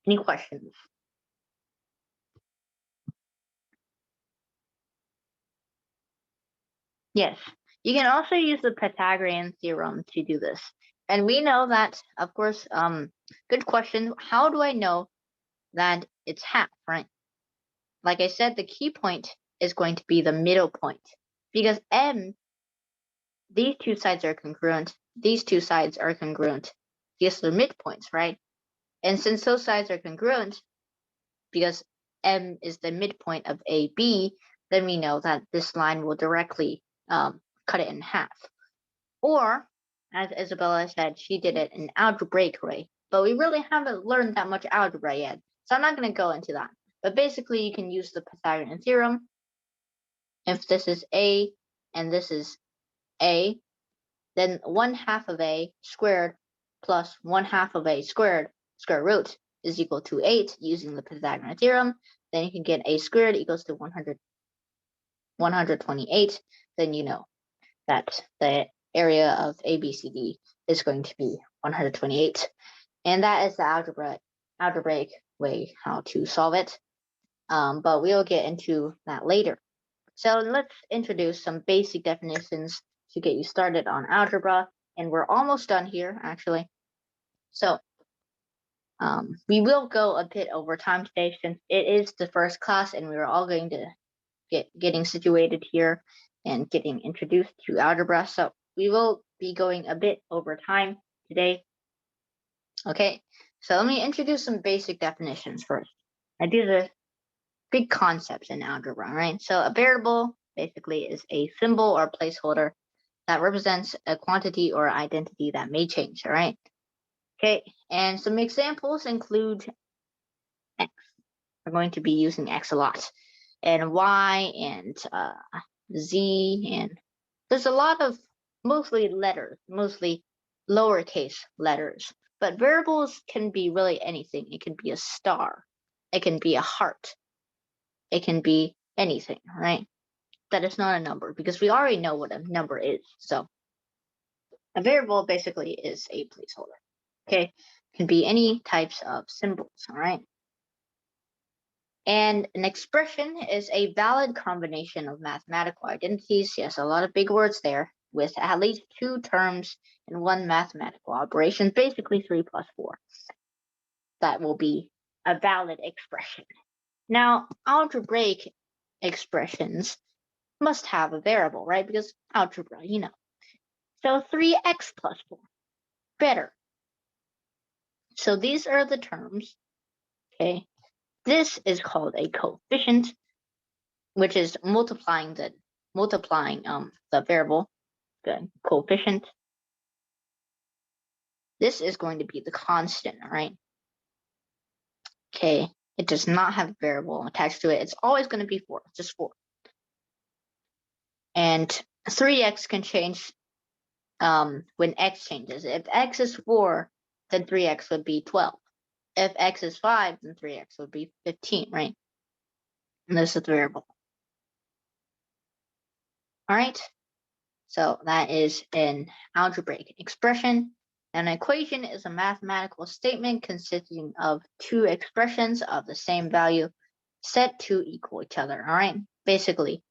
S1: Any questions? Yes, you can also use the Pythagorean theorem to do this. And we know that, of course, good question. How do I know that it's half, right? Like I said, the key point is going to be the middle point, because these two sides are congruent, these two sides are congruent. These are midpoints, right? And since those sides are congruent, because M is the midpoint of AB, then we know that this line will directly cut it in half. Or, as Isabella said, she did it in algebraic way, but we really haven't learned that much algebra yet, so I'm not going to go into that. But basically, you can use the Pythagorean theorem. If this is A and this is A, then 1/2 of A squared plus 1/2 of A squared square root is equal to 8 using the Pythagorean theorem. Then you can get A squared equals to 128. Then you know that the area of ABCD is going to be 128. And that is the algebraic way how to solve it. But we'll get into that later. So let's introduce some basic definitions to get you started on algebra. And we're almost done here, actually. So we will go a bit over time today since it is the first class and we're all going to getting situated here and getting introduced to algebra. So we will be going a bit over time today. Okay, so let me introduce some basic definitions first. These are big concepts in algebra, right? So a variable basically is a symbol or placeholder that represents a quantity or identity that may change, all right? Okay, and some examples include x. We're going to be using x a lot, and y, and z, and there's a lot of mostly letters, mostly lowercase letters. But variables can be really anything. It can be a star, it can be a heart, it can be anything, right? That is not a number because we already know what a number is. So a variable basically is a placeholder. Okay, can be any types of symbols, all right? And an expression is a valid combination of mathematical identities. Yes, a lot of big words there. with at least 2 terms and 1 mathematical operation, basically 3 plus 4. That will be a valid expression. Now, algebraic expressions must have a variable, right? Because algebra, you know. So 3x plus 4, better. So these are the terms, okay? This is called a coefficient, which is multiplying the variable, the coefficient. This is going to be the constant, all right? Okay, it does not have a variable attached to it. It's always going to be 4, just 4. And 3x can change when x changes. If x is 4, then 3x would be 12. If x is 5, then 3x would be 15, right? And this is the variable. All right, so that is an algebraic expression. An equation is a mathematical statement consisting of 2 expressions of the same value set to equal each other. All right, basically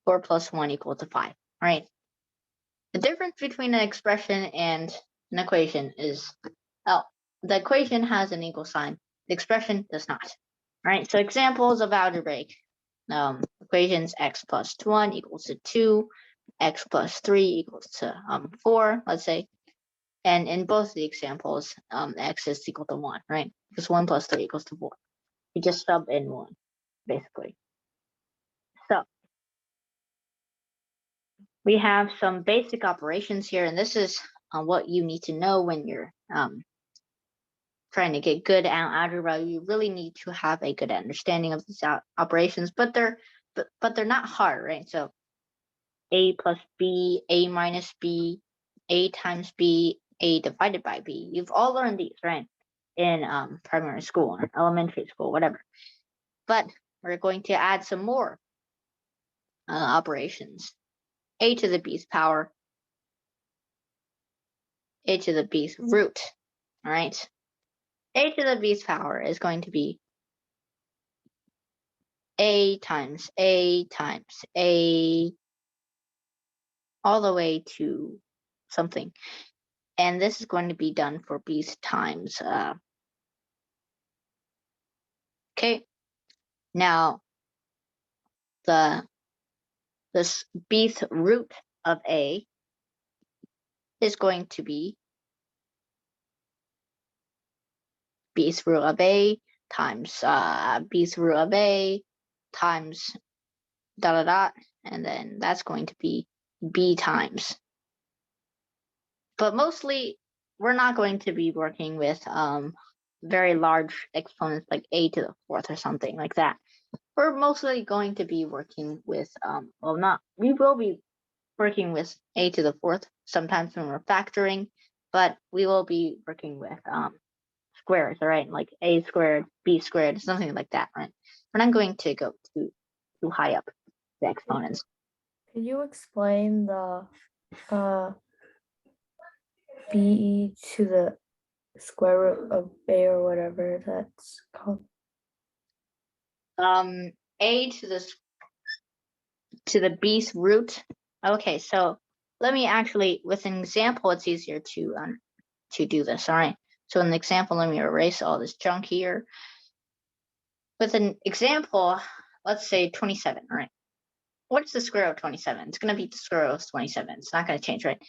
S1: 4 plus 1 equals to 5. All right, the difference between an expression and an equation is, oh, the equation has an equal sign, the expression does not. All right, so examples of algebraic equations: x plus 1 equals to 2, x plus 3 equals to 4, let's say. And in both the examples, x is equal to 1, right? Because 1 plus 3 equals to 4. You just sub in 1, basically. So we have some basic operations here, and this is what you need to know when you're trying to get good at algebra. You really need to have a good understanding of these operations, but they're not hard, right? So a plus b, a minus b, a times b, a divided by b. You've all learned these, right? In primary school or elementary school, whatever. But we're going to add some more operations. A to the b's power, a to the b's root, all right? A to the b's power is going to be a times a times a all the way to something. And this is going to be done for b's times. Okay, now this b's root of a is going to be b's root of a times b's root of a times dot dot dot, and then that's going to be b times. But mostly we're not going to be working with very large exponents like a to the fourth or something like that. We're mostly going to be working with we will be working with a to the fourth sometimes when we're factoring, but we will be working with squares, all right? Like a squared, b squared, something like that, right? We're not going to go too high up the exponents.
S3: Could you explain the b to the square root of a or whatever that's called?
S1: A to the b's root. Okay, so let me actually, with an example, it's easier to do this. All right. So in the example, let me erase all this junk here. With an example, let's say 27. All right. What's the square root of 27? It's going to be the square root of 27. It's not going to change, right?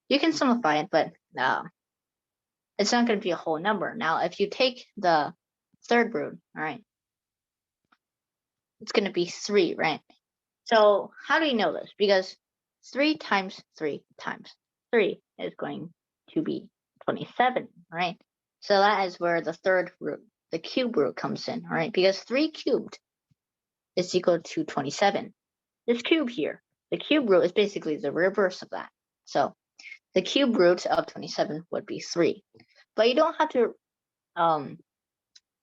S1: You can simplify it, but it's not going to be a whole number. Now, if you take the third root, all right, it's going to be 3, right? So how do you know this? Because 3 times 3 times 3 is going to be 27, right? So that is where the third root, the cube root, comes in, all right? Because 3 cubed is equal to 27. This cube here, the cube root is basically the reverse of that. So the cube root of 27 would be 3. But you don't have to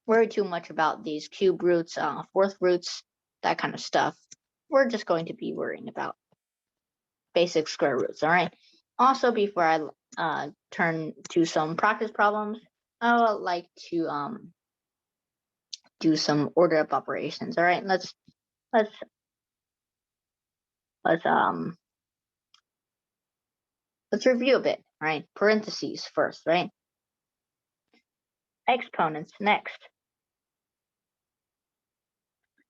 S1: worry too much about these cube roots, fourth roots, that kind of stuff. We're just going to be worrying about basic square roots, all right? Also, before I turn to some practice problems, I would like to do some order up operations, all right? Let's Let's review a bit, right? Parentheses first, right? Exponents next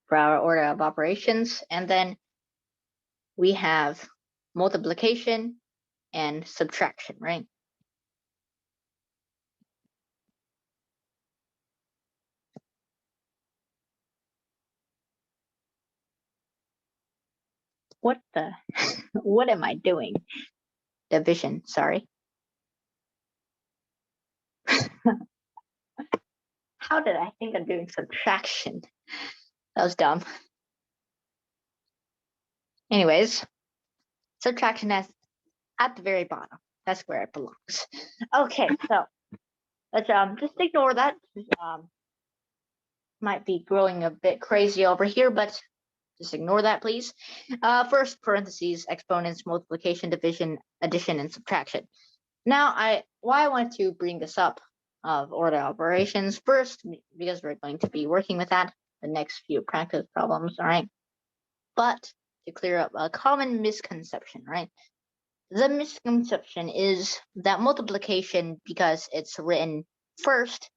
S1: for our order of operations. And then we have multiplication and subtraction, right? What the, what am I doing? Division, sorry. How did I think of doing subtraction? That was dumb. Anyways, subtraction is at the very bottom. That's where it belongs. Okay, so let's just ignore that. Might be growing a bit crazy over here, but just ignore that, please. First, parentheses, exponents, multiplication, division, addition, and subtraction. Now, why I want to bring this up of order operations first, because we're going to be working with that the next few practice problems, all right? But to clear up a common misconception, right? The misconception is that multiplication, because it's written first,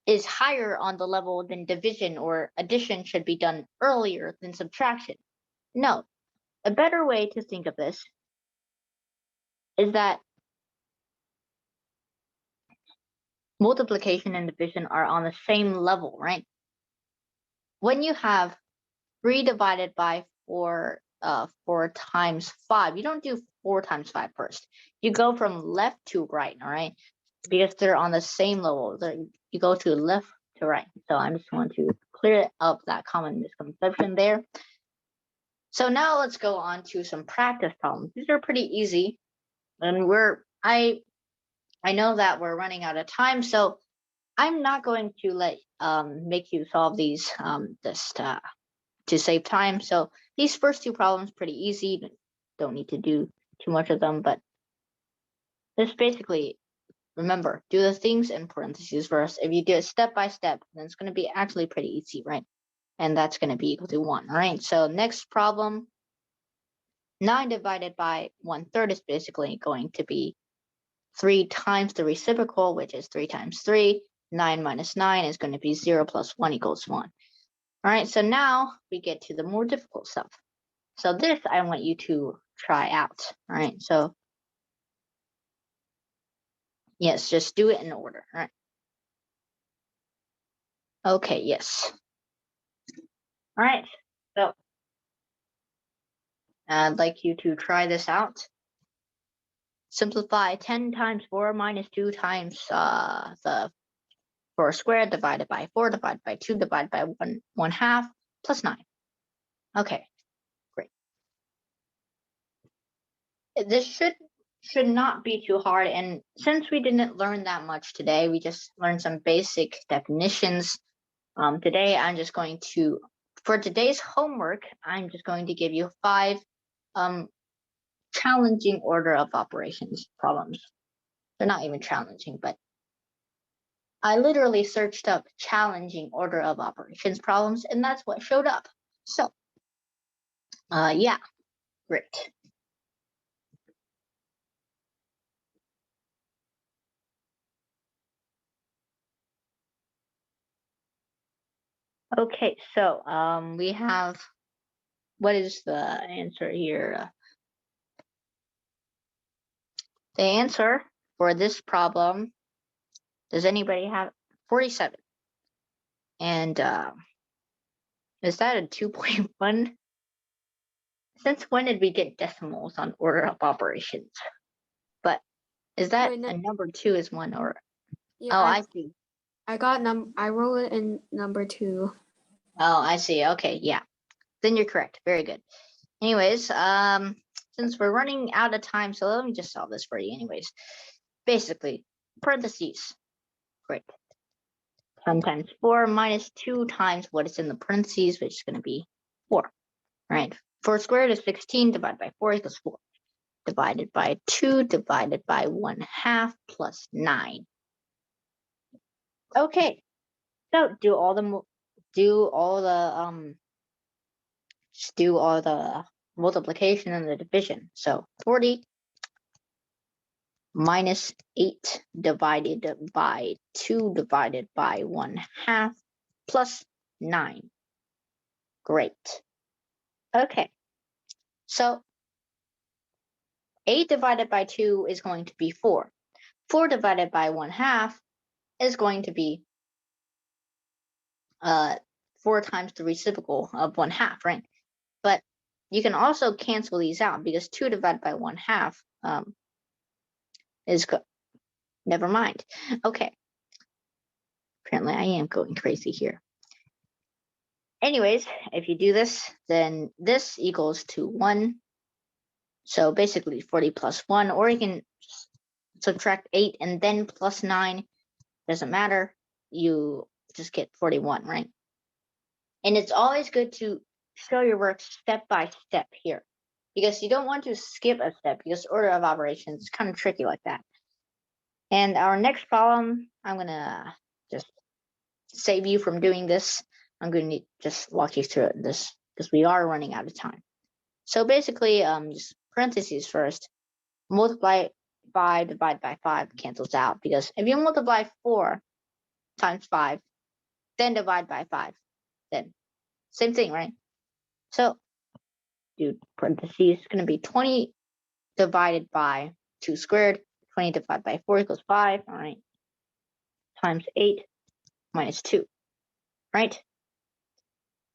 S1: is higher on the level than division, or addition should be done earlier than subtraction. No, a better way to think of this is that multiplication and division are on the same level, right? When you have 3 divided by 4, 4 times 5, you don't do 4 times 5 first. You go from left to right, all right? Because they're on the same level. You go to left to right. So I just want to clear up that common misconception there. So now let's go on to some practice problems. These are pretty easy, and I know that we're running out of time, so I'm not going to make you solve these just to save time. So these first 2 problems pretty easy. Don't need to do too much of them, but this basically, remember, do the things in parentheses first. If you do it step by step, then it's going to be actually pretty easy, right? And that's going to be equal to 1, all right? So next problem, 9 divided by 1/3 is basically going to be 3 times the reciprocal, which is 3 times 3. 9 minus 9 is going to be 0 plus 1 equals 1. All right, so now we get to the more difficult stuff. So this I want you to try out. All right, so yes, just do it in order. All right. Okay, yes. All right, so I'd like you to try this out. Simplify 10 times 4 minus 2 times the 4 squared divided by 4 divided by 2 divided by 1/2 plus 9. Okay, great. This should not be too hard, and since we didn't learn that much today, we just learned some basic definitions. Today I'm just going to, for today's homework, I'm just going to give you 5 challenging order of operations problems. They're not even challenging, but I literally searched up challenging order of operations problems, and that's what showed up. So yeah, great. Okay, so we have, what is the answer here? The answer for this problem, does anybody have 47? And is that a 2.1? Since when did we get decimals on order of operations? But is that
S2: Wait, no-
S1: a number 2 is 1, or
S2: Yeah,
S1: oh, I see.
S2: I wrote it in number 2.
S1: Oh, I see. Okay, yeah. Then you're correct. Very good. Anyways, since we're running out of time, so let me just solve this for you anyways. Basically, parentheses. Great. 10 times 4 minus 2 times what is in the parentheses, which is going to be 4. All right. 4 squared is 16 divided by 4 equals 4. Divided by 2 divided by 1/2 plus 9. Okay. So do all the multiplication and the division. So 40 minus 8 divided by 2 divided by 1/2 plus 9. Great. Okay, so 8 divided by 2 is going to be 4. 4 divided by 1/2 is going to be 4 times the reciprocal of 1/2, right? But you can also cancel these out because 2 divided by 1/2 is never mind. Okay. Apparently I am going crazy here. Anyways, if you do this, then this equals to 1. So basically 40 plus 1, or you can subtract 8 and then plus 9. Doesn't matter. You just get 41, right? And it's always good to show your work step by step here, because you don't want to skip a step, because order of operations is kind of tricky like that. And our next problem, I'm gonna just save you from doing this. I'm going to just walk you through this because we are running out of time. So basically, just parentheses first. Multiply 5 divided by 5 cancels out, because if you multiply 4 times 5, then divide by 5, then same thing, right? So do parentheses, it's going to be 20 divided by 2 squared. 20 divided by 4 equals 5, all right? Times 8 minus 2, right?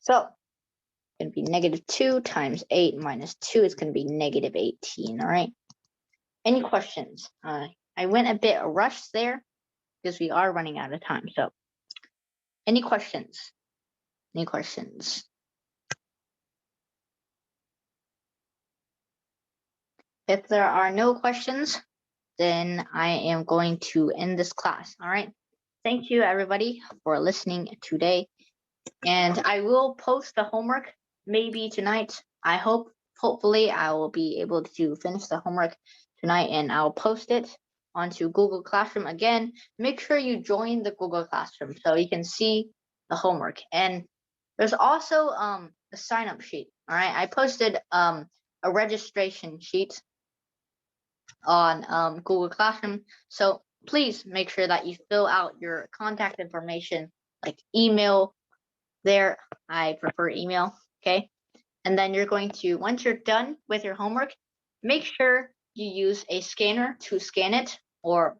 S1: So it's going to be negative 2 times 8 minus 2 is going to be negative 18, all right? Any questions? I went a bit rushed there because we are running out of time. So any questions? Any questions? If there are no questions, then I am going to end this class, all right? Thank you, everybody, for listening today. And I will post the homework maybe tonight. Hopefully I will be able to finish the homework tonight, and I'll post it onto Google Classroom. Again, make sure you join the Google Classroom so you can see the homework. And there's also a sign-up sheet. All right, I posted a registration sheet on Google Classroom. So please make sure that you fill out your contact information, like email. There, I prefer email. Okay, and then you're going to, once you're done with your homework, make sure you use a scanner to scan it, or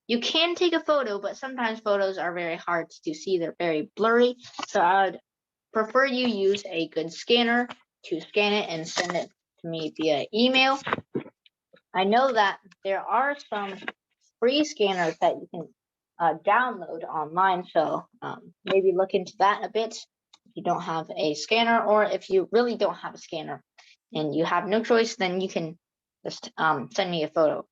S1: you can take a photo, but sometimes photos are very hard to see. They're very blurry. So I would prefer you use a good scanner to scan it and send it to me via email. I know that there are some free scanners that you can download online, so maybe look into that a bit if you don't have a scanner, or if you really don't have a scanner and you have no choice, then you can just send me a photo.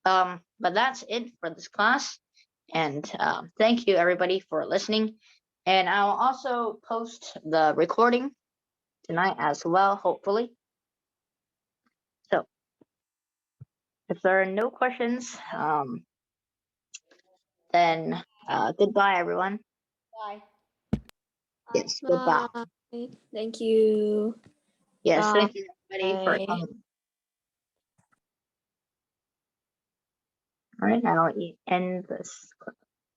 S1: But that's it for this class, and thank you everybody for listening, and I'll also post the recording tonight as well, hopefully. So if there are no questions, then goodbye, everyone.
S2: Bye.
S1: Yes, goodbye.
S2: Bye. Thank you.
S1: Yes,
S2: Bye.
S1: thank you, everybody, for coming. All right, now I'll end this class.